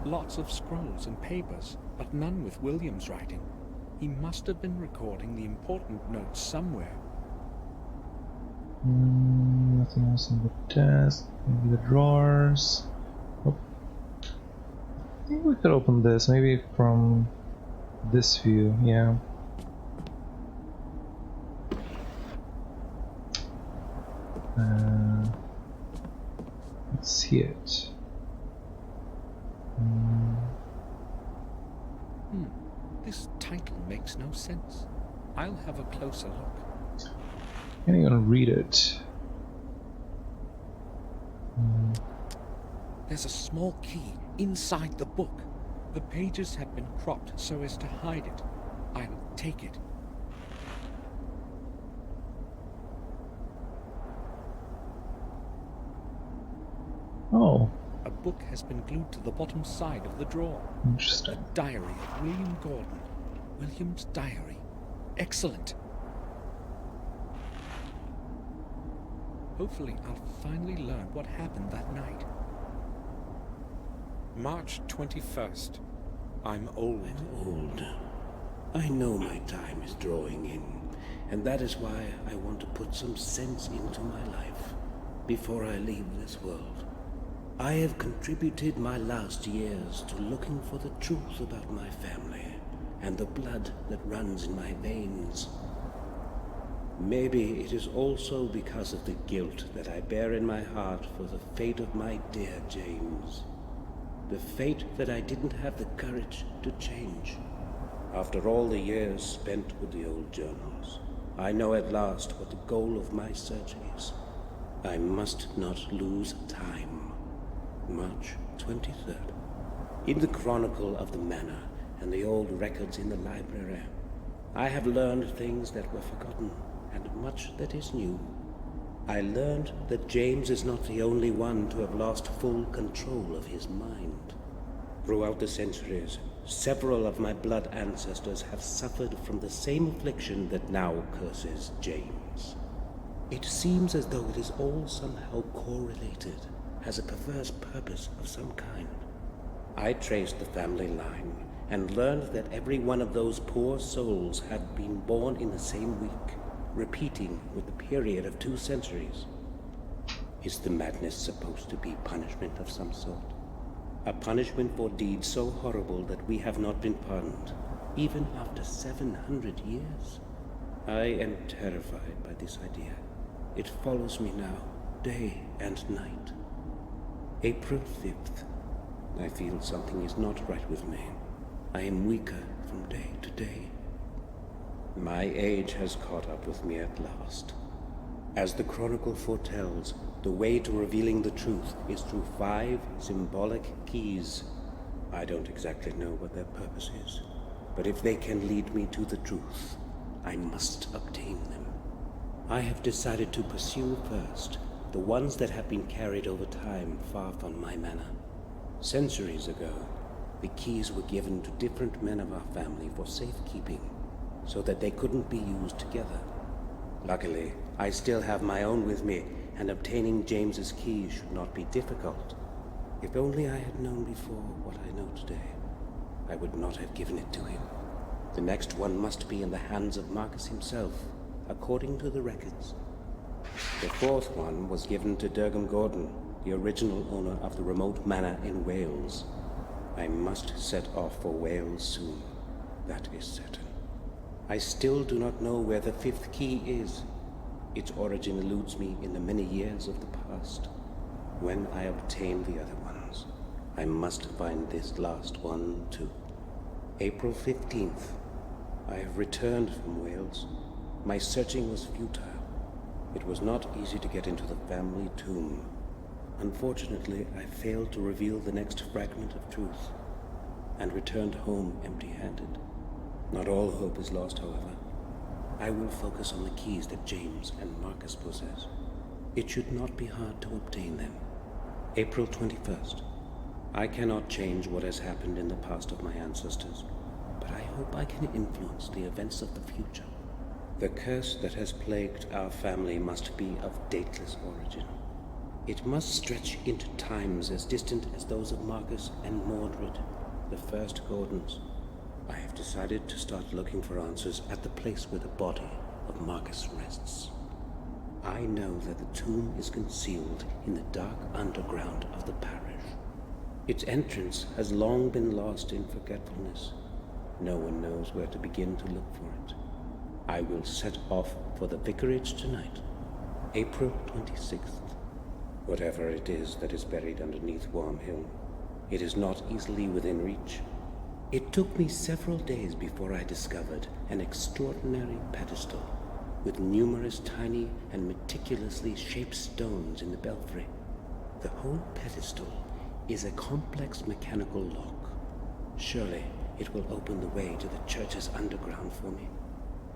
Lots of scrolls and papers, but none with William's writing. He must have been recording the important notes somewhere. Nothing else on the desk. Maybe the drawers. Oh. I think we could open this, maybe from this view, yeah. Let's see it. This title makes no sense. I'll have a closer look. Can't even read it. There's a small key inside the book. The pages have been cropped so as to hide it. I'll take it. Oh. A book has been glued to the bottom side of the drawer. Interesting. A diary of William Gordon. William's diary. Excellent. Hopefully I'll finally learn what happened that night. March 21st. I'm old. I'm old. I know my time is drawing in, and that is why I want to put some sense into my life before I leave this world. I have contributed my last years to looking for the truth about my family and the blood that runs in my veins. Maybe it is also because of the guilt that I bear in my heart for the fate of my dear James. The fate that I didn't have the courage to change. After all the years spent with the old journals, I know at last what the goal of my search is. I must not lose time. March 23rd. In the chronicle of the manor and the old records in the library, I have learned things that were forgotten and much that is new. I learned that James is not the only one to have lost full control of his mind. Throughout the centuries, several of my blood ancestors have suffered from the same affliction that now curses James. It seems as though it is all somehow correlated, has a perverse purpose of some kind. I traced the family line and learned that every one of those poor souls had been born in the same week, repeating with the period of 2 centuries. Is the madness supposed to be punishment of some sort? A punishment for deeds so horrible that we have not been pardoned, even after 700 years? I am terrified by this idea. It follows me now, day and night. April 5th. I feel something is not right with me. I am weaker from day to day. My age has caught up with me at last. As the chronicle foretells, the way to revealing the truth is through 5 symbolic keys. I don't exactly know what their purpose is, but if they can lead me to the truth, I must obtain them. I have decided to pursue first the ones that have been carried over time far from my manor. Centuries ago, the keys were given to different men of our family for safekeeping, so that they couldn't be used together. Luckily, I still have my own with me, and obtaining James's key should not be difficult. If only I had known before what I know today, I would not have given it to him. The next one must be in the hands of Marcus himself, according to the records. The 4th one was given to Durham Gordon, the original owner of the remote manor in Wales. I must set off for Wales soon. That is certain. I still do not know where the 5th key is. Its origin eludes me in the many years of the past. When I obtain the other ones, I must find this last one too. April 15th. I have returned from Wales. My searching was futile. It was not easy to get into the family tomb. Unfortunately, I failed to reveal the next fragment of truth, and returned home empty-handed. Not all hope is lost, however. I will focus on the keys that James and Marcus possess. It should not be hard to obtain them. April 21st. I cannot change what has happened in the past of my ancestors, but I hope I can influence the events of the future. The curse that has plagued our family must be of dateless origin. It must stretch into times as distant as those of Marcus and Mordred, the first Gordons. I have decided to start looking for answers at the place where the body of Marcus rests. I know that the tomb is concealed in the dark underground of the parish. Its entrance has long been lost in forgetfulness. No one knows where to begin to look for it. I will set off for the vicarage tonight, April 26th. Whatever it is that is buried underneath Worm Hill, it is not easily within reach. It took me several days before I discovered an extraordinary pedestal with numerous tiny and meticulously shaped stones in the belfry. The whole pedestal is a complex mechanical lock. Surely it will open the way to the church's underground for me.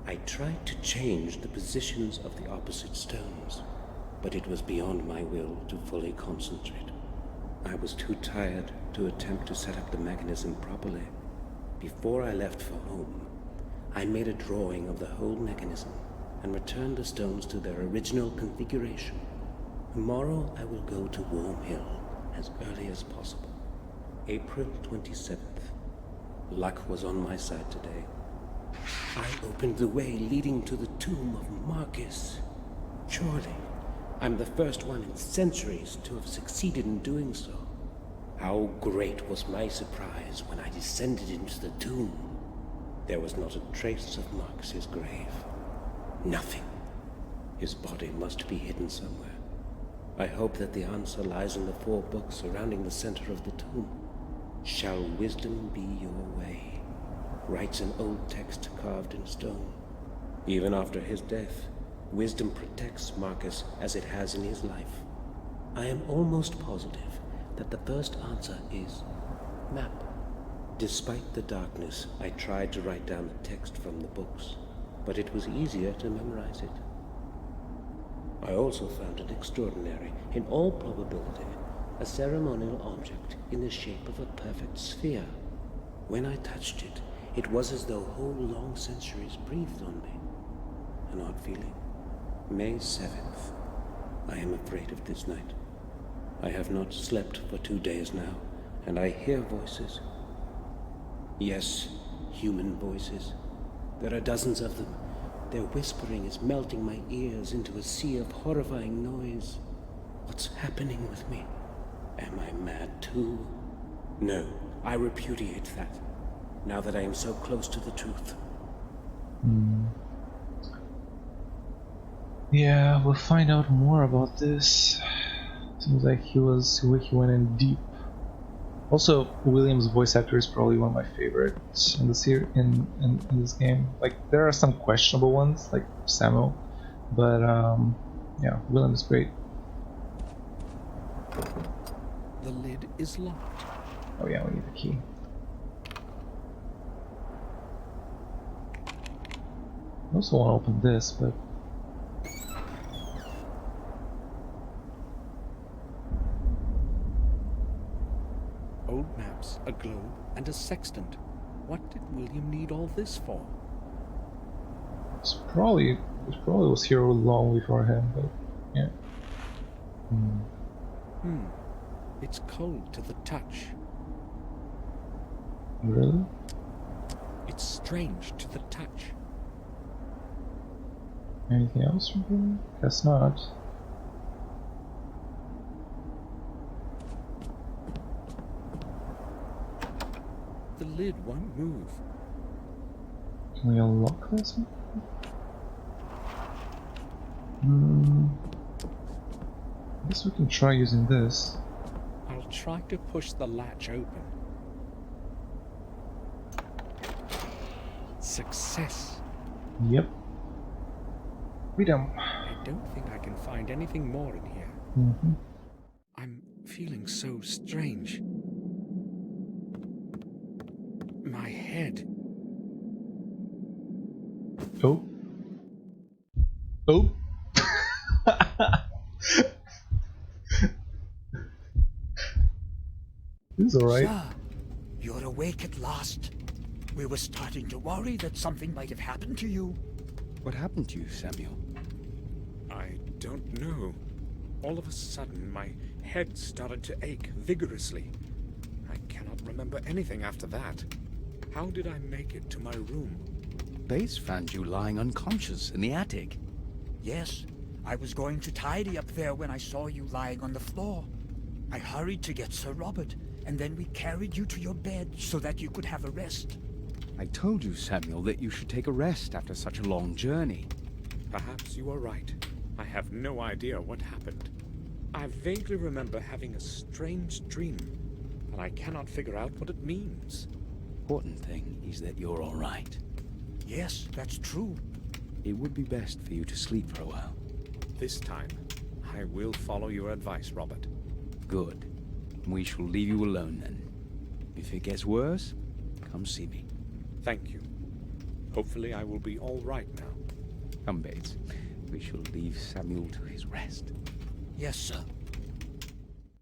I tried to change the positions of the opposite stones, but it was beyond my will to fully concentrate. I was too tired to attempt to set up the mechanism properly. Before I left for home, I made a drawing of the whole mechanism and returned the stones to their original configuration. Tomorrow I will go to Worm Hill as early as possible. April 27th. Luck was on my side today. I opened the way leading to the tomb of Marcus. Surely, I'm the first one in centuries to have succeeded in doing so. How great was my surprise when I descended into the tomb. There was not a trace of Marcus's grave. Nothing. His body must be hidden somewhere. I hope that the answer lies in the 4 books surrounding the center of the tomb. Shall wisdom be your way? Writes an old text carved in stone. Even after his death, Wisdom protects Marcus as it has in his life. I am almost positive that the first answer is map. Despite the darkness, I tried to write down the text from the books, but it was easier to memorize it. I also found it extraordinary, in all probability, a ceremonial object in the shape of a perfect sphere. When I touched it, it was as though whole long centuries breathed on me. An odd feeling. May 7th. I am afraid of this night. I have not slept for 2 days now, and I hear voices. Yes, human voices. There are dozens of them. Their whispering is melting my ears into a sea of horrifying noise. What's happening with me? Am I mad too? No, I repudiate that, now that I am so close to the truth. Yeah, we'll find out more about this. Seems like he went in deep. Also, William's voice actor is probably one of my favorites in in this game. Like, there are some questionable ones, like Samuel, but yeah, William is great. The lid is locked. Oh yeah, we need the key. I also want to open this, but Old maps, a globe, and a sextant. What did William need all this for? it probably was here long before him, but yeah. It's cold to the touch. Really? It's strange to the touch. Anything else from here? Guess not. The lid won't move. Can we unlock this one? I guess we can try using this. I'll try to push the latch open. Success. Yep. Freedom. I don't think I can find anything more in here. I'm feeling so strange. My head. Oh. Oh. This is alright. Sir, you're awake at last. We were starting to worry that something might have happened to you. What happened to you, Samuel? I don't know. All of a sudden, my head started to ache vigorously. I cannot remember anything after that. How did I make it to my room? Bates found you lying unconscious in the attic. Yes, I was going to tidy up there when I saw you lying on the floor. I hurried to get Sir Robert, and then we carried you to your bed so that you could have a rest. I told you, Samuel, that you should take a rest after such a long journey. Perhaps you are right. I have no idea what happened. I vaguely remember having a strange dream, and I cannot figure out what it means. Important thing is that you're all right. Yes, that's true. It would be best for you to sleep for a while. This time, I will follow your advice, Robert. Good. We shall leave you alone then. If it gets worse, come see me. Thank you. Hopefully I will be all right now. Come, Bates. We shall leave Samuel to his rest. Yes, sir.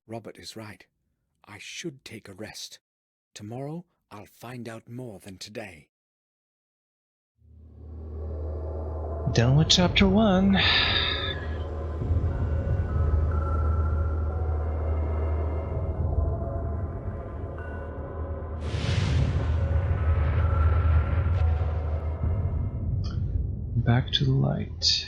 Robert is right. I should take a rest. Tomorrow, I'll find out more than today. Done with chapter 1. Back to the light.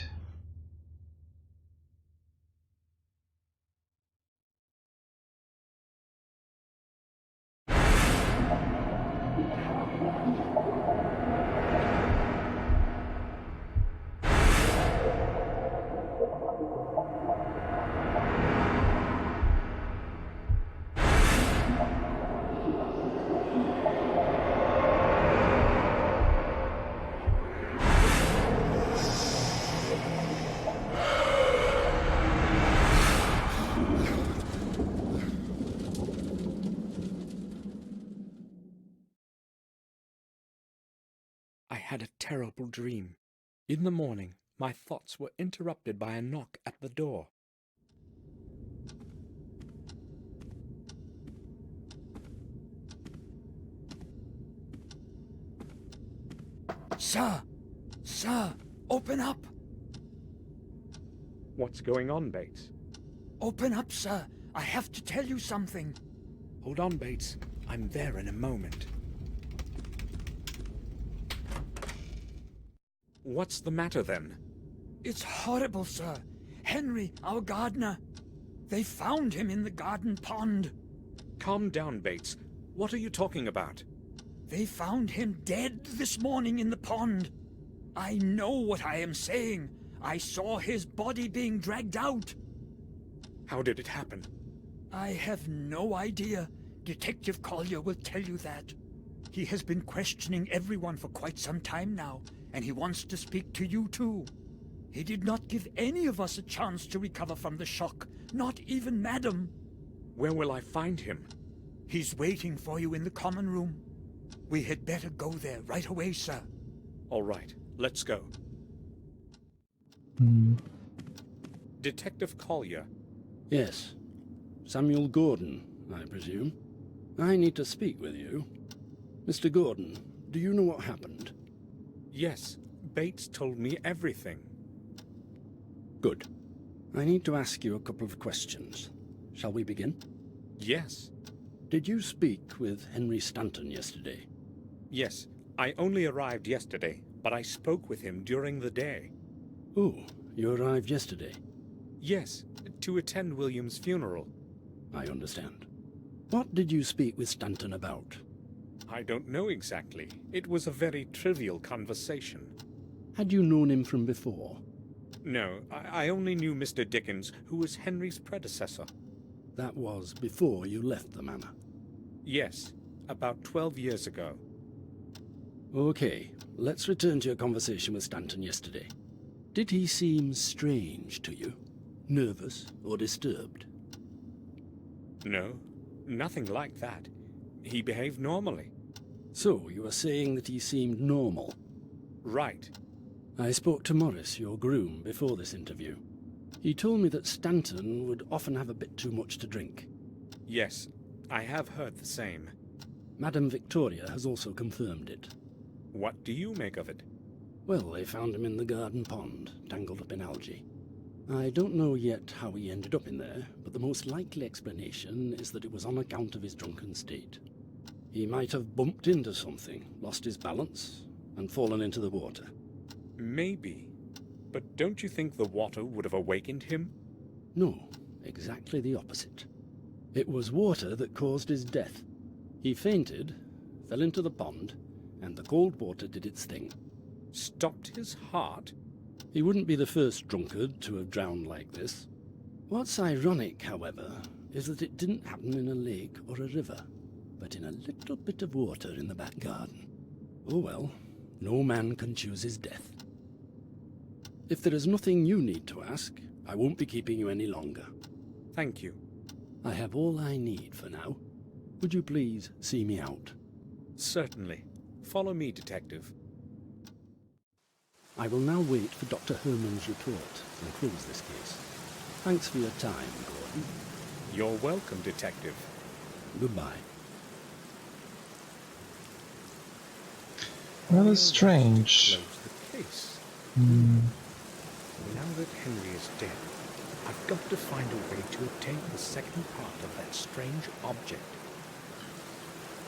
I had a terrible dream. In the morning, my thoughts were interrupted by a knock at the door. Sir! Sir! Open up! What's going on, Bates? Open up, sir! I have to tell you something. Hold on, Bates. I'm there in a moment. What's the matter, then? It's horrible, sir. Henry, our gardener. They found him in the garden pond. Calm down, Bates. What are you talking about? They found him dead this morning in the pond. I know what I am saying. I saw his body being dragged out. How did it happen? I have no idea. Detective Collier will tell you that. He has been questioning everyone for quite some time now, and he wants to speak to you too. He did not give any of us a chance to recover from the shock, not even Madam. Where will I find him? He's waiting for you in the common room. We had better go there right away, sir. All right, let's go. Detective Collier. Yes. Samuel Gordon, I presume. I need to speak with you. Mr. Gordon, do you know what happened? Yes, Bates told me everything. Good. I need to ask you a couple of questions. Shall we begin? Yes. Did you speak with Henry Stanton yesterday? Yes, I only arrived yesterday, but I spoke with him during the day. Oh, you arrived yesterday? Yes, to attend William's funeral. I understand. What did you speak with Stanton about? I don't know exactly. It was a very trivial conversation. Had you known him from before? No, I only knew Mr. Dickens, who was Henry's predecessor. That was before you left the manor? Yes, about 12 years ago. Okay, let's return to your conversation with Stanton yesterday. Did he seem strange to you? Nervous or disturbed? No, nothing like that. He behaved normally. So, you are saying that he seemed normal? Right. I spoke to Morris, your groom, before this interview. He told me that Stanton would often have a bit too much to drink. Yes, I have heard the same. Madame Victoria has also confirmed it. What do you make of it? Well, they found him in the garden pond, tangled up in algae. I don't know yet how he ended up in there, but the most likely explanation is that it was on account of his drunken state. He might have bumped into something, lost his balance, and fallen into the water. Maybe. But don't you think the water would have awakened him? No, exactly the opposite. It was water that caused his death. He fainted, fell into the pond, and the cold water did its thing. Stopped his heart? He wouldn't be the first drunkard to have drowned like this. What's ironic, however, is that it didn't happen in a lake or a river, but in a little bit of water in the back garden. Oh well, no man can choose his death. If there is nothing you need to ask, I won't be keeping you any longer. Thank you. I have all I need for now. Would you please see me out? Certainly. Follow me, Detective. I will now wait for Dr. Herman's report and close this case. Thanks for your time, Gordon. You're welcome, Detective. Goodbye. That is strange. Close the case. Now that Henry is dead, I've got to find a way to obtain the second part of that strange object.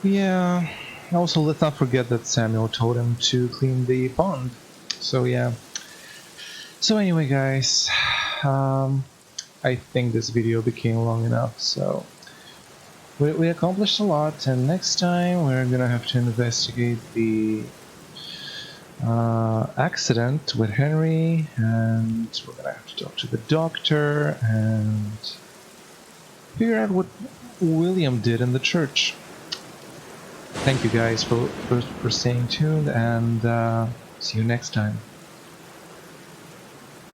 Yeah. Also, let's not forget that Samuel told him to clean the pond. So yeah. So anyway, guys, I think this video became long enough. So we accomplished a lot, and next time we're gonna have to investigate the accident with Henry, and we're gonna have to talk to the doctor and figure out what William did in the church. Thank you guys for staying tuned, and see you next time.